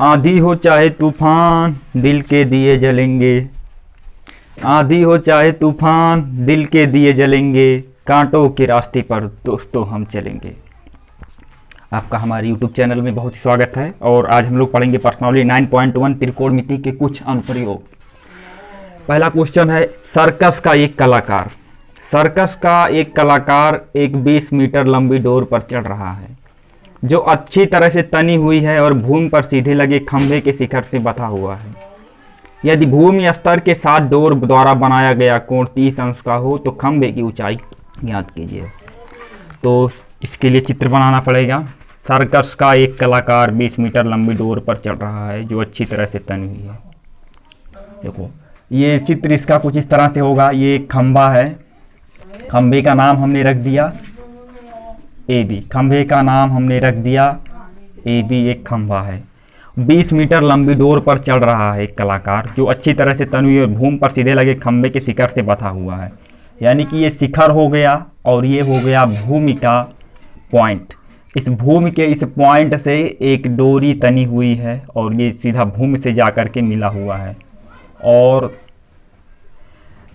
आंधी हो चाहे तूफान दिल के दिए जलेंगे, आंधी हो चाहे तूफान दिल के दिए जलेंगे, कांटों के रास्ते पर दोस्तों हम चलेंगे। आपका हमारे YouTube चैनल में बहुत स्वागत है। और आज हम लोग पढ़ेंगे प्रश्नावली 9.1 त्रिकोणमिति के कुछ अनुप्रयोग। पहला क्वेश्चन है, सर्कस का एक कलाकार। सर्कस का एक कलाकार एक 20 मीटर लंबी डोर पर चढ़ रहा है जो अच्छी तरह से तनी हुई है और भूमि पर सीधे लगे खंभे के शिखर से बंधा हुआ है। यदि भूमि स्तर के साथ डोर द्वारा बनाया गया कोण 30 अंश का हो तो खंभे की ऊंचाई ज्ञात कीजिए। तो इसके लिए चित्र बनाना पड़ेगा। सर्कस का एक कलाकार 20 मीटर लंबी डोर पर चढ़ रहा है जो अच्छी तरह से तनी हुई है। देखो ये चित्र इसका कुछ इस तरह से होगा। ये एक खंभा है, खंभे का नाम हमने रख दिया AB। खंभे का नाम हमने रख दिया AB। एक खंभा है, 20 मीटर लंबी डोर पर चढ़ रहा है एक कलाकार जो अच्छी तरह से तनी हुई भूमि पर सीधे लगे खंभे के शिखर से बंधा हुआ है। यानी कि ये शिखर हो गया और ये हो गया भूमि का पॉइंट। इस भूमि के इस पॉइंट से एक डोरी तनी हुई है और ये सीधा भूमि से जाकर के मिला हुआ है। और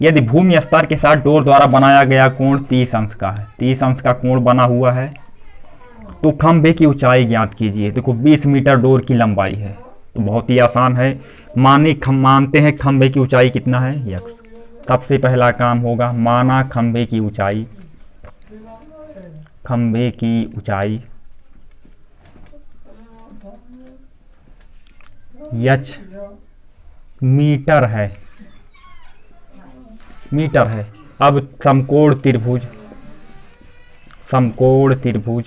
यदि भूमि स्तर के साथ डोर द्वारा बनाया गया कोण 30 अंश का है, 30 अंश का कोण बना हुआ है, तो खंभे की ऊंचाई ज्ञात कीजिए। देखो 20 मीटर डोर की लंबाई है तो बहुत ही आसान है। मानते हैं खंभे की ऊंचाई कितना है x। सबसे पहला काम होगा माना खंभे की ऊंचाई, खंभे की ऊंचाई h मीटर है, मीटर है। अब समकोण त्रिभुज, समकोण त्रिभुज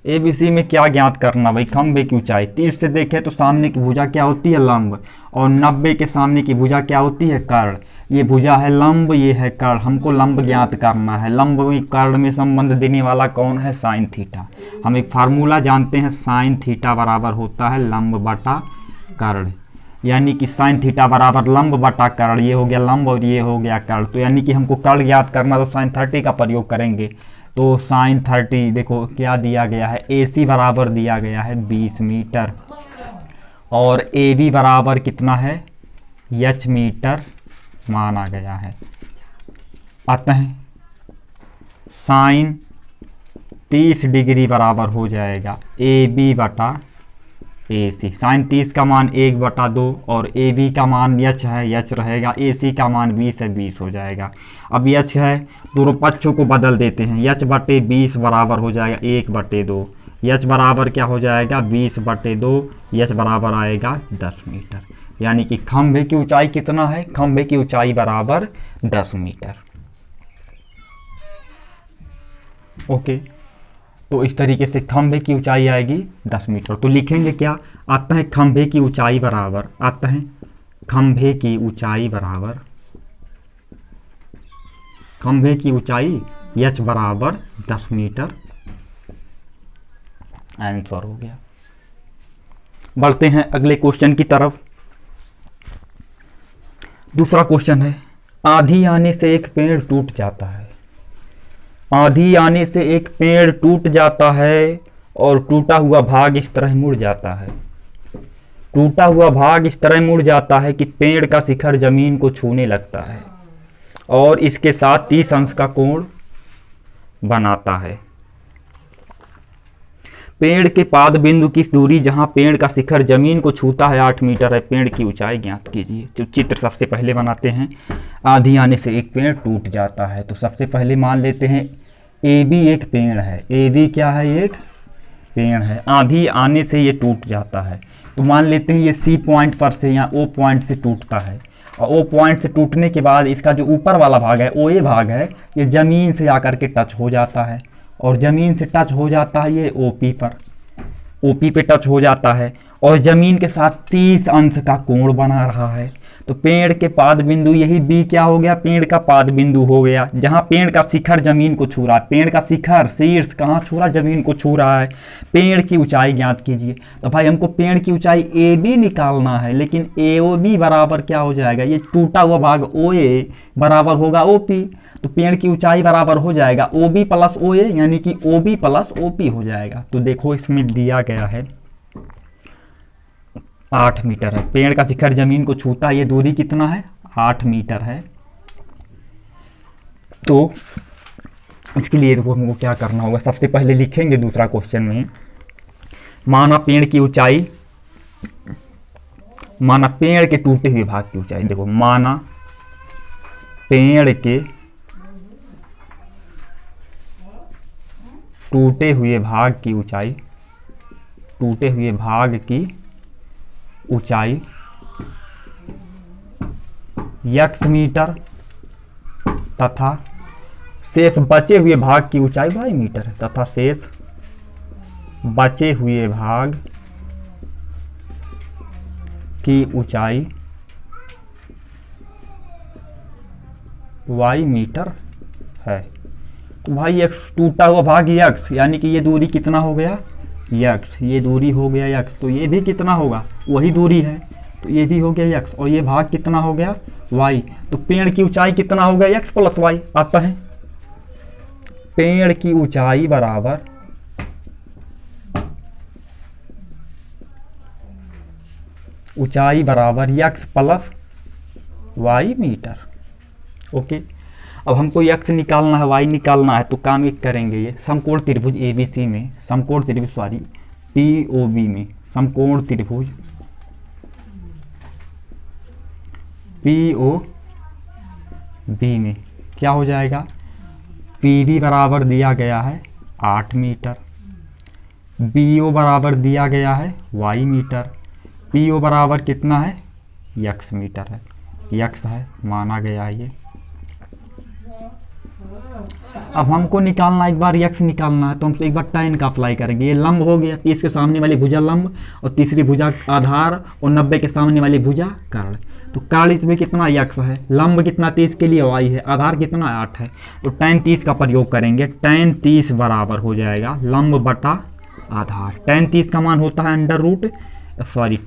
ABC में क्या ज्ञात करना भाई? खंभे की ऊंचाई। 30 से देखें तो सामने की भुजा क्या होती है? लंब। और 90 के सामने की भुजा क्या होती है? कर्ण। ये भुजा है लंब, ये है कर्ण। हमको लंब ज्ञात करना है। लंब में कर्ण में संबंध देने वाला कौन है? Sine theta. हम एक फार्मूला जानते हैं, साइन थीटा बराबर होता है लंब बटा कर्ण। यानी कि साइन थीटा बराबर लंब बटा कर्ण। ये हो गया लंब और ये हो गया कर्ण। तो यानी कि हमको कर्ण ज्ञात करना तो साइन 30 का प्रयोग करेंगे। तो साइन 30 देखो क्या दिया गया है? AC बराबर दिया गया है 20 मीटर और AB बराबर कितना है? h मीटर माना गया है। अतः साइन 30 डिग्री बराबर हो जाएगा AB बटा AC। साइन 30 का मान 1/2 और AB का मान h है, h रहेगा। AC का मान 20 है, 20 हो जाएगा। अब h है, दोनों पक्षों को बदल देते हैं। h बटे 20 बराबर हो जाएगा 1/2। h बराबर क्या हो जाएगा? 20/2। h बराबर आएगा 10 मीटर। यानी कि खंभे की ऊंचाई कितना है? खंभे की ऊंचाई बराबर 10 मीटर। ओके, तो इस तरीके से खंभे की ऊंचाई आएगी 10 मीटर। तो लिखेंगे क्या? आता है खंभे की ऊंचाई बराबर, आता है खंभे की ऊंचाई बराबर, खंभे की ऊंचाई h बराबर 10 मीटर। आंसर हो गया। बढ़ते हैं अगले क्वेश्चन की तरफ। दूसरा क्वेश्चन है, आंधी आने से एक पेड़ टूट जाता है। आंधी आने से एक पेड़ टूट जाता है और टूटा हुआ भाग इस तरह मुड़ जाता है। टूटा हुआ भाग इस तरह मुड़ जाता है कि पेड़ का शिखर जमीन को छूने लगता है और इसके साथ 30 अंश का कोण बनाता है। पेड़ के पाद बिंदु की दूरी जहां पेड़ का शिखर जमीन को छूता है 8 मीटर है। पेड़ की ऊंचाई ज्ञात कीजिए। तो चित्र सबसे पहले बनाते हैं। आंधी आने से एक पेड़ टूट जाता है तो सबसे पहले मान लेते हैं AB एक पेड़ है। AB क्या है? एक पेड़ है। आंधी आने से ये टूट जाता है तो मान लेते हैं ये C पॉइंट पर से या O पॉइंट से टूटता है और O पॉइंट से टूटने के बाद इसका जो ऊपर वाला भाग है, OA भाग है, ये ज़मीन से आकर के टच हो जाता है और ज़मीन से टच हो जाता है ये OP पे टच हो जाता है और ज़मीन के साथ 30 अंश का कोण बना रहा है। तो पेड़ के पाद बिंदु, यही B क्या हो गया? पेड़ का पाद बिंदु हो गया जहां पेड़ का शिखर जमीन को छू रहा है। पेड़ का शिखर, शीर्ष कहाँ छू रहा? जमीन को छू रहा है। पेड़ की ऊंचाई ज्ञात कीजिए। तो भाई हमको पेड़ की ऊंचाई AB निकालना है, लेकिन AOB बराबर क्या हो जाएगा? ये टूटा हुआ भाग OA बराबर होगा OP। तो पेड़ की ऊंचाई बराबर हो जाएगा ओ बी प्लस ओ ए, यानी कि O B plus O P हो जाएगा। तो देखो इसमें दिया गया है 8 मीटर है, पेड़ का शिखर जमीन को छूता है, ये दूरी कितना है 8 मीटर है। तो इसके लिए देखो हमको क्या करना होगा, सबसे पहले लिखेंगे दूसरा क्वेश्चन में, माना पेड़ की ऊंचाई, माना पेड़ के टूटे हुए भाग की ऊंचाई, देखो माना पेड़ के टूटे हुए भाग की ऊंचाई, टूटे हुए भाग की ऊंचाई x मीटर तथा शेष बचे हुए भाग की ऊंचाई y मीटर है, तथा शेष बचे हुए भाग की ऊंचाई y मीटर है। तो भाई x टूटा हुआ भाग x, यानी कि ये दूरी कितना हो गया x, ये दूरी हो गया x, तो ये भी कितना होगा वही दूरी है, तो ये भी हो गया x, और ये भाग कितना हो गया y। तो पेड़ की ऊंचाई कितना हो गया x प्लस y आता है, पेड़ की ऊंचाई बराबर ऊंचाई बराबर x plus y metre. Okay, अब हमको x निकालना है y निकालना है, तो काम एक करेंगे, ये समकोण त्रिभुज ABC में, समकोण त्रिभुज सॉरी POB में, समकोण त्रिभुज POB में क्या हो जाएगा, PD बराबर दिया गया है 8 मीटर, BO बराबर दिया गया है y मीटर, PO बराबर कितना है x मीटर है, x है माना गया है ये। अब हमको निकालना, एक बार x निकालना है तो हम एक बार tan का अप्लाई करेंगे, ये लंब हो गया, 30 के सामने वाली भुजा लंब और तीसरी भुजा आधार और 90 के सामने वाली भुजा कर्ण। तो कर्ण इसमें कितना x है, लंब कितना 30 के लिए y है, आधार कितना 8 है, तो tan 30 का प्रयोग करेंगे, tan 30 बराबर हो जाएगा लंब बटा आधार। tan 30 का मान होता है अंडर रूट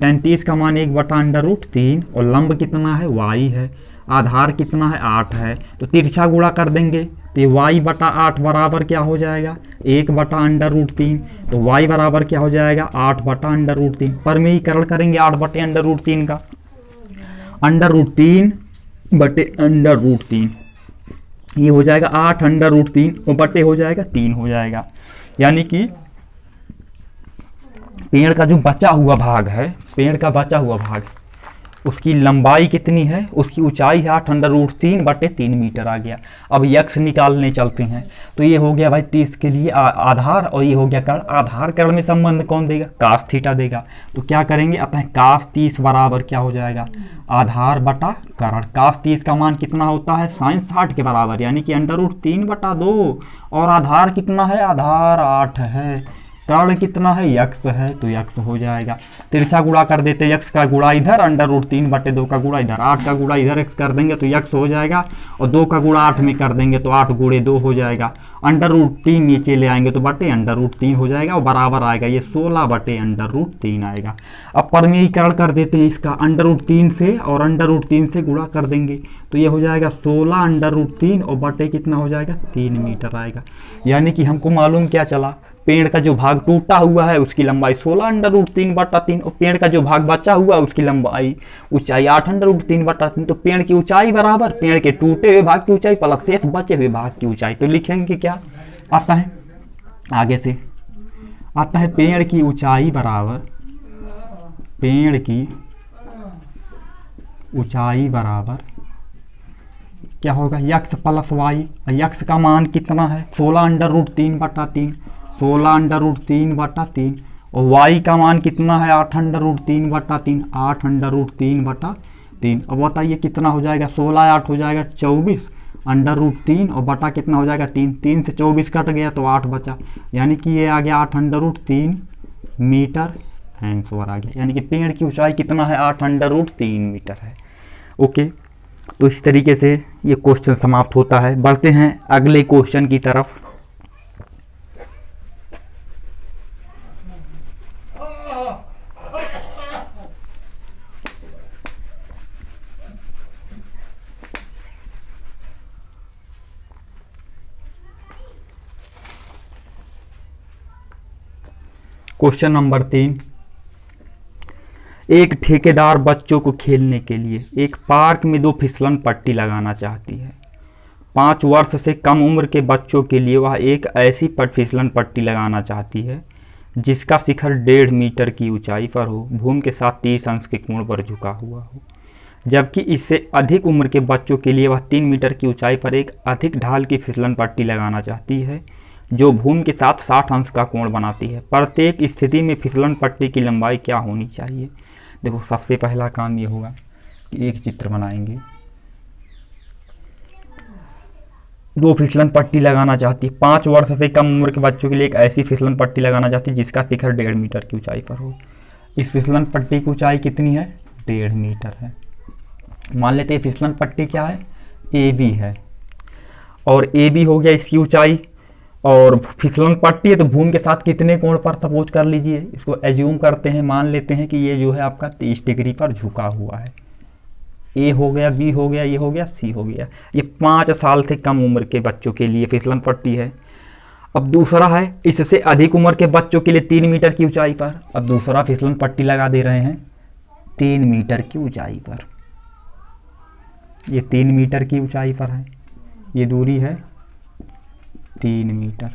tan 30 का मान 1/√3 और लंब कितना है y है, आधार कितना है 8 है, तो तिरछा गुणा कर देंगे, तो ये y/8 बराबर क्या हो जाएगा 1/√3, तो y बराबर क्या हो जाएगा 8/√3, परमीकरण करेंगे 8/√3 का, √3/√3 ये हो जाएगा 8√3 और बटे हो जाएगा 3 हो जाएगा, यानी कि पेड़ का जो बचा हुआ भाग है, पेड़ का बचा हुआ भाग, उसकी लंबाई कितनी है, उसकी ऊंचाई है 8√3/3 मीटर आ गया। अब x निकालने चलते हैं, तो ये हो गया भाई 30 के लिए आधार और ये हो गया कर्ण, आधार कर्ण में संबंध कौन देगा cos थीटा देगा, तो क्या करेंगे अतः cos 30 बराबर क्या हो जाएगा आधार बटा कर्ण। cos 30 का मान कितना होता है sin 60 के बराबर, यानी कि √3/2 और आधार कितना है आधार 8 है, कर्ण कितना है x है, तो x हो जाएगा, तिरछा गुणा कर देते, x का गुणा इधर √3/2 का गुणा इधर, 8 का गुणा इधर x कर देंगे तो x हो जाएगा, और 2 का गुणा 8 में कर देंगे तो 8 गुणे 2 हो जाएगा, √3 नीचे ले आएंगे तो बटे √3 हो जाएगा और बराबर आएगा ये 16/√3 आएगा। अब परमीकरण कर देते हैं इसका, √3 से और √3 से गुणा कर देंगे तो ये हो जाएगा 16 √3 और बटे कितना हो जाएगा 3 मीटर आएगा, यानी कि हमको मालूम क्या चला, पेड़ का जो भाग टूटा हुआ है उसकी लंबाई 16 √3/3 और पेड़ का जो भाग बचा हुआ है उसकी लंबाई ऊंचाई 8 √3/3, तो पेड़ की ऊंचाई बराबर पेड़ के टूटे हुए भाग की ऊंचाई प्लस शेष बचे हुए भाग की ऊंचाई। तो लिखेंगे क्या आता है, आगे से आता है पेड़ की ऊंचाई बराबर, पेड़ की ऊंचाई बराबर क्या होगा x प्लस वाई, x का मान कितना है 16 √3/3 और y का मान कितना है 8 √3/3, 8 √3/3। अब बताइए कितना हो जाएगा, 16 8 हो जाएगा 24 √3 और बटा कितना हो जाएगा 3, 3 से 24 कट गया तो 8 बचा, यानी कि ये आ गया 8 √3 मीटर आंसर आ गया, यानी कि पेड़ की ऊंचाई कितना है 8 √3 मीटर है। ओके, तो इस तरीके से ये क्वेश्चन समाप्त होता है। बढ़ते हैं अगले क्वेश्चन की तरफ। क्वेश्चन नंबर 3, एक ठेकेदार बच्चों को खेलने के लिए एक पार्क में 2 फिसलन पट्टी लगाना चाहती है। 5 वर्ष से कम उम्र के बच्चों के लिए वह एक ऐसी फिसलन पट्टी लगाना चाहती है जिसका शिखर 1.5 मीटर की ऊंचाई पर हो, भूमि के साथ 30 अंश के कोण पर झुका हुआ हो, जबकि इससे अधिक उम्र के बच्चों के लिए वह 3 मीटर की ऊंचाई पर एक अधिक ढाल की फिसलन पट्टी लगाना चाहती है जो भूमि के साथ 60 अंश का कोण बनाती है। प्रत्येक स्थिति में फिसलन पट्टी की लंबाई क्या होनी चाहिए? देखो, सबसे पहला काम ये होगा कि एक चित्र बनाएंगे। 2 फिसलन पट्टी लगाना चाहती है। 5 वर्ष से कम उम्र के बच्चों के लिए एक ऐसी फिसलन पट्टी लगाना चाहती है जिसका शिखर 1.5 मीटर की ऊंचाई पर हो। इस फिसलन पट्टी की ऊंचाई कितनी है? 1.5 मीटर है। मान लेते हैं फिसलन पट्टी क्या है? AB है, और AB हो गया इसकी ऊंचाई, और फिसलन पट्टी है तो भूमि के साथ कितने कोण पर सपोज कर लीजिए, इसको एज्यूम करते हैं, मान लेते हैं कि ये जो है आपका 30 डिग्री पर झुका हुआ है। A हो गया, B हो गया, ये हो गया, C हो गया। ये 5 साल से कम उम्र के बच्चों के लिए फिसलन पट्टी है। अब दूसरा है इससे अधिक उम्र के बच्चों के लिए 3 मीटर की ऊंचाई पर। अब दूसरा फिसलन पट्टी लगा दे रहे हैं 3 मीटर की ऊंचाई पर। ये 3 मीटर की ऊंचाई पर है, ये दूरी है 3 मीटर।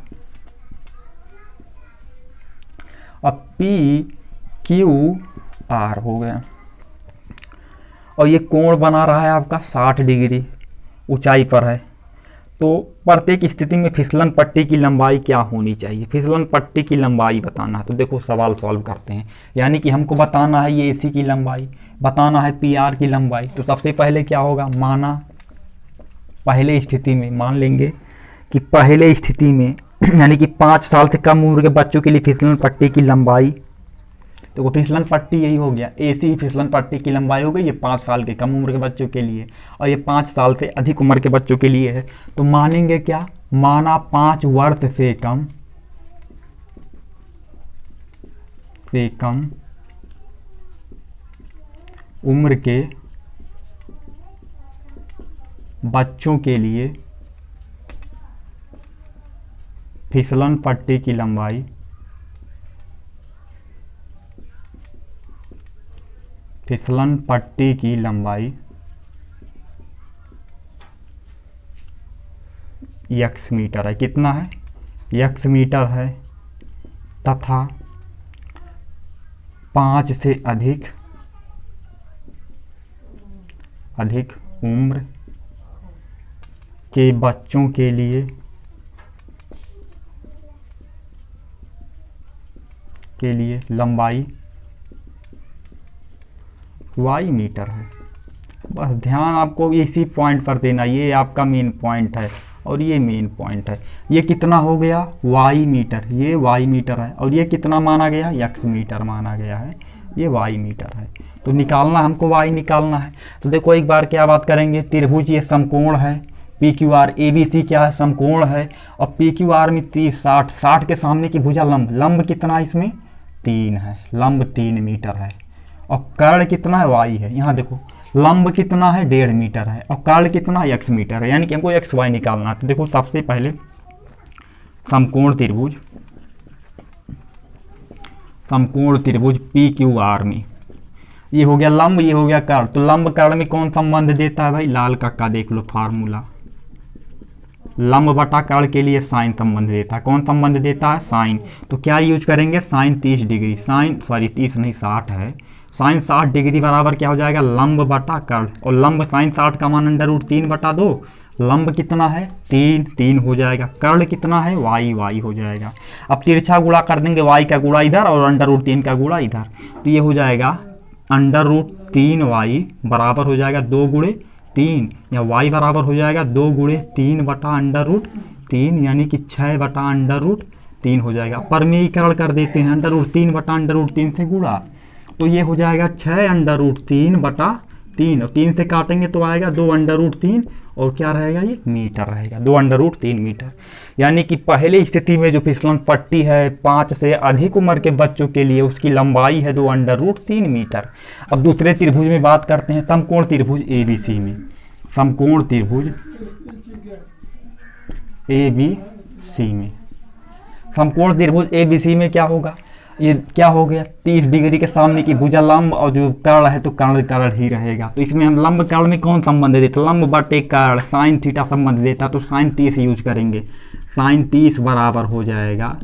अब PQR हो गया, और ये कोण बना रहा है आपका 60 डिग्री ऊंचाई पर है। तो प्रत्येक स्थिति में फिसलन पट्टी की लंबाई क्या होनी चाहिए? फिसलन पट्टी की लंबाई बताना है। तो देखो, सवाल सॉल्व करते हैं। यानी कि हमको बताना है ये AC की लंबाई, बताना है PR की लंबाई। तो सबसे पहले क्या होगा? माना पहले स्थिति में मान लेंगे कि पहले स्थिति में यानी कि 5 साल से कम उम्र के बच्चों के लिए फिसलन पट्टी की लंबाई, तो वो फिसलन पट्टी यही हो गया, AC फिसलन पट्टी की लंबाई हो गई। ये 5 साल के कम उम्र के बच्चों के लिए, और ये 5 साल से अधिक उम्र के बच्चों के लिए है। तो मानेंगे क्या? माना 5 वर्ष से कम उम्र के बच्चों के लिए फिसलन पट्टी की लंबाई x मीटर है। कितना है? x मीटर है, तथा 5 से अधिक उम्र के बच्चों के लिए लंबाई y मीटर है। बस ध्यान आपको इसी पॉइंट पर देना, ये आपका मेन पॉइंट है और ये मेन पॉइंट है। ये कितना हो गया? y मीटर, ये y मीटर है, और ये कितना माना गया? x मीटर माना गया है, ये y मीटर है। तो निकालना हमको y निकालना है। तो देखो, एक बार क्या बात करेंगे, त्रिभुज ये समकोण है, PQR ABC क्या है? समकोण है, और PQR में 30 60 के सामने की भुजा लंब कितना है? इसमें 3 है, लंब 3 मीटर है, और कर्ण कितना है? y है। यहाँ देखो, लंब कितना है? 1.5 मीटर है, और कर्ण कितना है? x मीटर है। यानी कि हमको XY निकालना है। तो देखो, सबसे पहले समकोण त्रिभुज PQR में ये हो गया लंब, ये हो गया कर्ण। तो लंब कर्ण में कौन संबंध देता है भाई? लाल कक्का देख लो, फार्मूला लंब बटा कर्ण के लिए साइन संबंध देता है। कौन संबंध देता है? साइन। तो क्या यूज करेंगे? साइन 30 डिग्री, 60 है। साइन 60 डिग्री बराबर क्या हो जाएगा? लंब बटा कर्ण, और लंब साइन 60 का मान √3/2, लंब कितना है? 3 हो जाएगा। कर्ण कितना है? y हो जाएगा। अब तिरछा गुणा कर देंगे, y का गुणा इधर और √3 का गुणा इधर, तो ये हो जाएगा √3y बराबर हो जाएगा 2 × 3, या y बराबर हो जाएगा 2 × 3/√3, यानी कि 6/√3 हो जाएगा। परमीकरण कर देते हैं, √3/√3 से गुणा, तो ये हो जाएगा 6√3/3, और 3 से काटेंगे तो आएगा 2√3, और क्या रहेगा? ये मीटर रहेगा, 2√3 मीटर। यानी कि पहले स्थिति में जो फिसलन पट्टी है 5 से अधिक उम्र के बच्चों के लिए, उसकी लंबाई है 2√3 मीटर। अब दूसरे त्रिभुज में बात करते हैं, समकोण त्रिभुज ABC में। समकोण त्रिभुज ABC में क्या होगा? ये क्या हो गया, 30 डिग्री के सामने की भुजा लंब और जो कर्ण है तो कर्ण कर्ण ही रहेगा। तो इसमें हम लंब कर्ण में कौन संबंध देते, लंब बटे कर्ण साइन थीटा संबंध देता, तो साइन 30 यूज करेंगे। साइन 30 बराबर हो जाएगा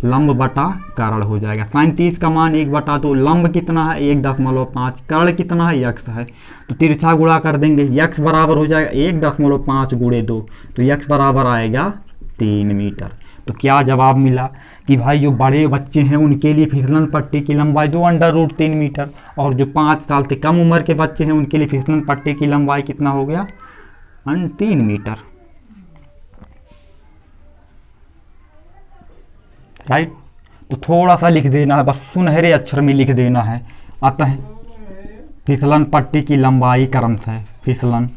लंब बटा कर्ण हो जाएगा। साइन 30 का मान 1 बटा, तो लंब कितना है 1.5, कर्ण कितना है यक्स है, तो तिरछा गुणा कर देंगे। यक्स बराबर हो जाएगा 1.5 गुणे 2, तो यक्स बराबर आएगा 3 मीटर। तो क्या जवाब मिला कि भाई जो बड़े बच्चे हैं उनके लिए फिसलन पट्टी की लंबाई 2√3 मीटर, और जो 5 साल से कम उम्र के बच्चे हैं उनके लिए फिसलन पट्टी की लंबाई कितना हो गया 3 मीटर। राइट। तो थोड़ा सा लिख देना है, बस सुनहरे अक्षर में लिख देना है। आता है फिसलन पट्टी की लंबाई क्रमशः, फिसलन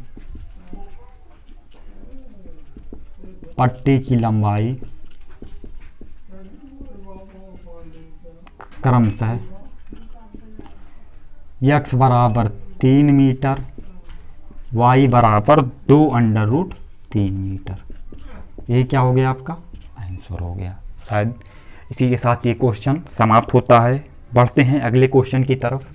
पट्टी की लंबाई क्रमशः x बराबर 3 मीटर, y बराबर 2√3 मीटर। ये क्या हो गया आपका आंसर हो गया। शायद इसी के साथ ये क्वेश्चन समाप्त होता है। बढ़ते हैं अगले क्वेश्चन की तरफ।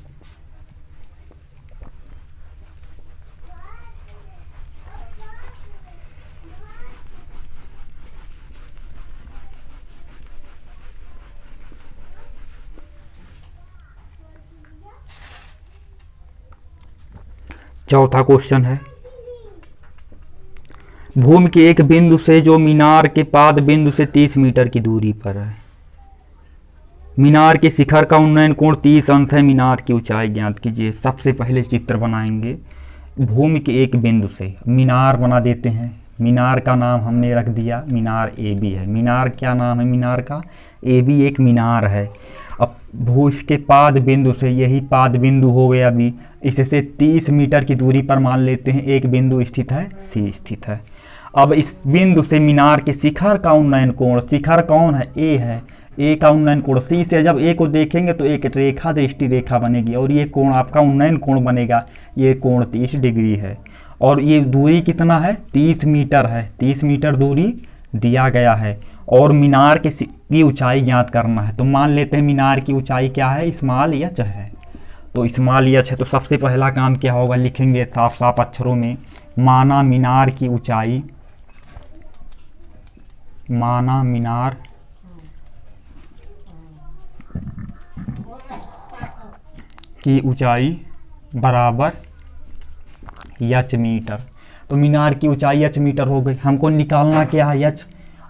चौथा क्वेश्चन है, भूमि के एक बिंदु से जो मीनार के पाद बिंदु से 30 मीटर की दूरी पर है, मीनार के शिखर का उन्नयन कोण 30 अंश है, मीनार की ऊंचाई ज्ञात कीजिए। सबसे पहले चित्र बनाएंगे भूमि के एक बिंदु से, मीनार बना देते हैं। मीनार का नाम हमने रख दिया मीनार ए बी है। मीनार क्या नाम है मीनार का, ए बी एक मीनार है। अब भूमि के पाद बिंदु से, यही पाद बिंदु हो गया अभी, इससे 30 मीटर की दूरी पर मान लेते हैं एक बिंदु स्थित है, सी स्थित है। अब इस बिंदु से मीनार के शिखर का उन्नयन कोण, शिखर कौन है ए है, ए का उन्नयन कोण सी से, जब ए को देखेंगे तो एक रेखा दृष्टि रेखा बनेगी और ये कोण आपका उन्नयन कोण बनेगा, ये कोण 30 डिग्री है। और ये दूरी कितना है 30 मीटर है, 30 मीटर दूरी दिया गया है। और मीनार की ऊंचाई ज्ञात करना है, तो मान लेते हैं मीनार की ऊंचाई क्या है, स्मॉल एच है। तो स्मॉल एच है, तो सबसे पहला काम क्या होगा, लिखेंगे साफ साफ अक्षरों में, माना मीनार की ऊंचाई, माना मीनार की ऊंचाई बराबर एच मीटर। तो मीनार की ऊंचाई एच मीटर हो गई। हमको निकालना क्या है एच,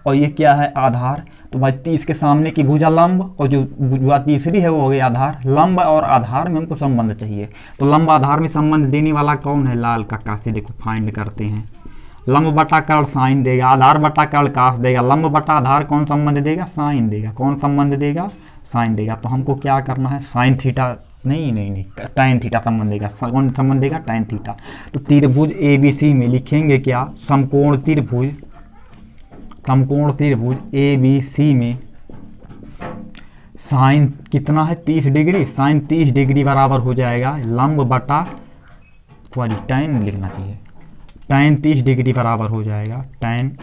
और ये क्या है आधार। तो भाई 30 के सामने की भुजा लंब, और जो भुजा तीसरी है वो हो गई आधार। लंब और आधार में हमको संबंध चाहिए, तो लंब आधार में संबंध देने वाला कौन है, लाल कक्का से देखो फाइंड करते हैं। लंब बटा कर्ण साइन देगा, आधार बटा कर्ण कास देगा, लंब बटा आधार कौन संबंध देगा, साइन देगा। कौन संबंध देगा, साइन देगा। तो हमको क्या करना है, साइन थीटा नहीं टैन थीटा संबंध देगा। कौन संबंध देगा, टैन थीटा। तो त्रिभुज ए बी सी में लिखेंगे क्या, समकोण त्रिभुज, समकोण त्रिभुज ए बी सी में साइन कितना है 30 डिग्री, साइन 30 डिग्री बराबर हो जाएगा लंब बटा, सॉरी टैन लिखना चाहिए, टैन 30 डिग्री बराबर हो जाएगा, टैन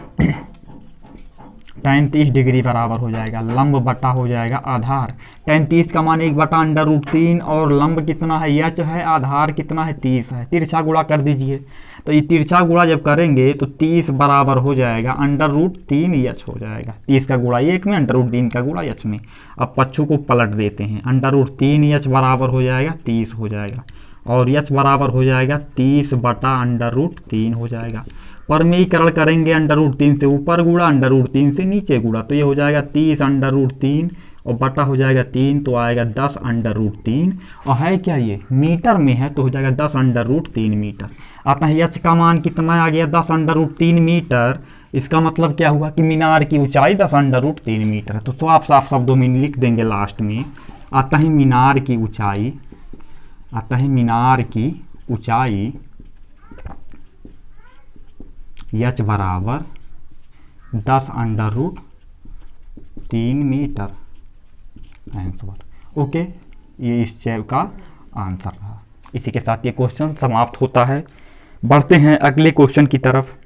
30 डिग्री बराबर हो जाएगा लंब बटा हो जाएगा आधार। टैन 30 का मान 1/√3 और लंब कितना है एच है, आधार कितना है 30 है। तिरछा गुणा कर दीजिए। तो ये तिरछा गुणा जब करेंगे तो 30 बराबर हो जाएगा √3 एच हो जाएगा। 30 का गुणा 1 में, √3 का गुणा एच में। अब पच्छों को पलट देते हैं, √3 एच बराबर हो जाएगा 30 हो जाएगा, और एच बराबर हो जाएगा 30 बटा √3 हो जाएगा। परमीकरण करेंगे √3 से ऊपर गुणा, √3 से नीचे गुणा, तो ये हो जाएगा 30 √3 और बटा हो जाएगा 3, तो आएगा 10 √3। और है क्या ये मीटर में है, तो हो जाएगा 10 √3 मीटर। आता है एच का मान कितना आ गया 10 √3 मीटर। इसका मतलब क्या हुआ कि मीनार की ऊंचाई 10 √3 मीटर है। तो साफ साफ शब्दों में लिख देंगे लास्ट में, आता है मीनार की ऊंचाई, आता है मीनार की ऊंचाई एच बराबर 10 √3 मीटर आंसर। ओके, ये इस चैप्टर का आंसर रहा। इसी के साथ ये क्वेश्चन समाप्त होता है। बढ़ते हैं अगले क्वेश्चन की तरफ।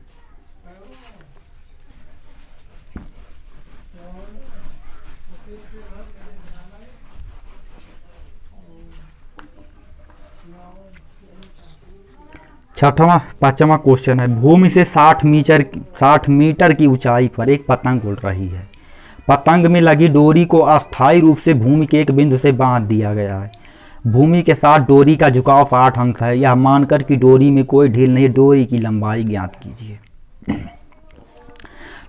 पांचवा क्वेश्चन है, भूमि से 60 मीटर की ऊंचाई पर एक पतंग उड़ रही है। पतंग में लगी डोरी को अस्थायी रूप से भूमि के एक बिंदु से बांध दिया गया है। भूमि के साथ डोरी का झुकाव 60 अंश है। यह मानकर कि डोरी में कोई ढील नहीं, डोरी की लंबाई ज्ञात कीजिए।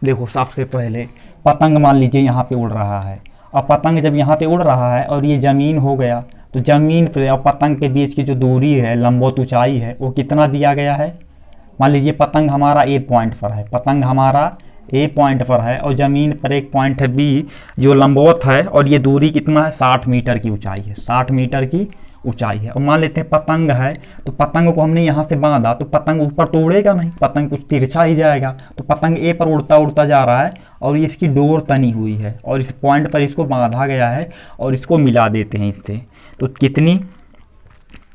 देखो, सबसे पहले पतंग मान लीजिए यहाँ पे उड़ रहा है। अब पतंग जब यहाँ पे उड़ रहा है और ये ज़मीन हो गया, तो ज़मीन पे और पतंग के बीच की जो दूरी है, लंबवत ऊंचाई है, वो कितना दिया गया है। मान लीजिए पतंग हमारा ए पॉइंट पर है, पतंग हमारा ए पॉइंट पर है और ज़मीन पर एक पॉइंट है बी जो लंबवत है, और ये दूरी कितना है, 60 मीटर की ऊंचाई है। 60 मीटर की ऊंचाई है। और मान लेते हैं पतंग है, तो पतंग को हमने यहाँ से बांधा, तो पतंग ऊपर तो उड़ेगा नहीं, पतंग कुछ तिरछा ही जाएगा। तो पतंग ए पर उड़ता उड़ता जा रहा है और ये इसकी डोर तनी हुई है और इस पॉइंट पर इसको बांधा गया है और इसको मिला देते हैं इससे, तो कितनी,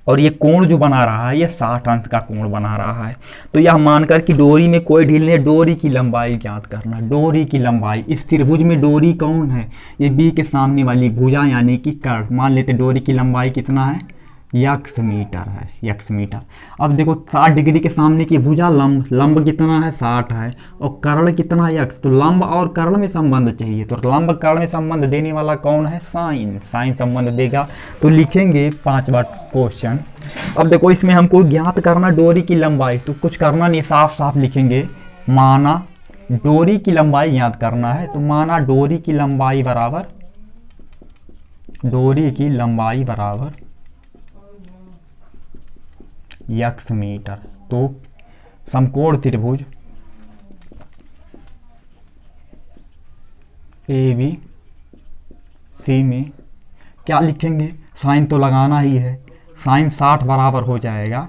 और ये कोण जो बना रहा है ये 60 अंश का कोण बना रहा है। तो यह मानकर कि डोरी में कोई ढील नहीं, डोरी की लंबाई ज्ञात करना। डोरी की लंबाई, इस त्रिभुज में डोरी कौन है, ये बी के सामने वाली भुजा यानी कि कर्व। मान लेते डोरी की लंबाई कितना है, यक्स मीटर है, यक्स मीटर। अब देखो 60 डिग्री के सामने की भुजा लंब कितना है, 60 है, और कर्ण कितना है, यक्स। तो लंब और कर्ण में संबंध चाहिए, तो लंब कर्ण में संबंध देने वाला कौन है, साइन। साइन संबंध देगा। तो लिखेंगे 5वां क्वेश्चन। अब देखो इसमें हमको ज्ञात करना डोरी की लंबाई, तो कुछ करना नहीं, साफ साफ लिखेंगे। माना डोरी की लंबाई ज्ञात करना है, तो माना डोरी की लंबाई बराबर यक्स मीटर। तो समकोण त्रिभुज ए बी सी में क्या लिखेंगे, साइन तो लगाना ही है। साइन 60 बराबर हो जाएगा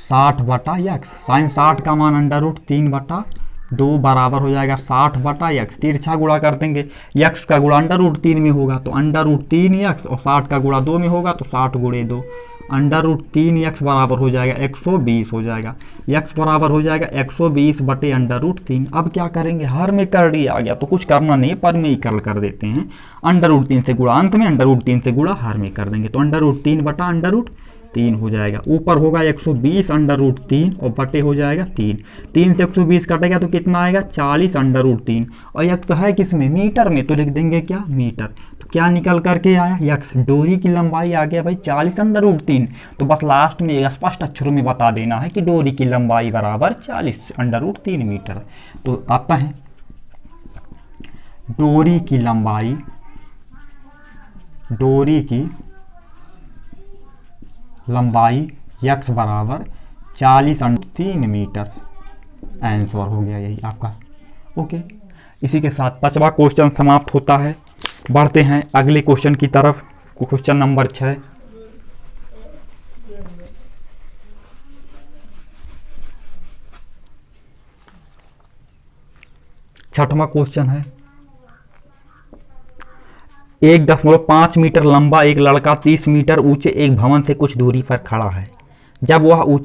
60 बटा यक्स। साइन 60 का मान √3/2 बराबर हो जाएगा 60 बटा यक्स। तिरछा गुणा कर देंगे, यक्स का गुणा √3 में होगा तो √3 यक्स, और 60 का गुणा 2 में होगा तो 60 × 2, √3 यक्स बराबर हो जाएगा 120 हो जाएगा। यक्स बराबर हो जाएगा 120 बटे √3। अब क्या करेंगे, हर में कर ही आ गया तो कुछ करना नहीं, पर में ही कर देते हैं। √3 से गुणा, अंत में √3 से गुणा हर में कर देंगे, तो √3 बटा √3 हो जाएगा। ऊपर होगा 120 √3 और बटे हो जाएगा 3। 3 से 120 कटेगा तो कितना आएगा, 40 √3। और यक्स है किस में, मीटर में, तो लिख देंगे क्या, मीटर। तो क्या निकल करके आया, यक्स। डोरी की लंबाई आ गया भाई 40 √3। तो बस लास्ट में स्पष्ट अक्षरों में बता देना है कि डोरी की लंबाई बराबर 40 √3 मीटर। तो आता है डोरी की लंबाई यक्स बराबर 40 √3 मीटर। आंसर हो गया यही आपका। ओके, इसी के साथ 5वां क्वेश्चन समाप्त होता है। बढ़ते हैं अगले क्वेश्चन की तरफ। Question number 6। छठवां क्वेश्चन है, 1.5 मीटर लंबा एक लड़का 30 मीटर ऊंचे एक भवन से कुछ दूरी पर खड़ा है। जब वह ऊंचे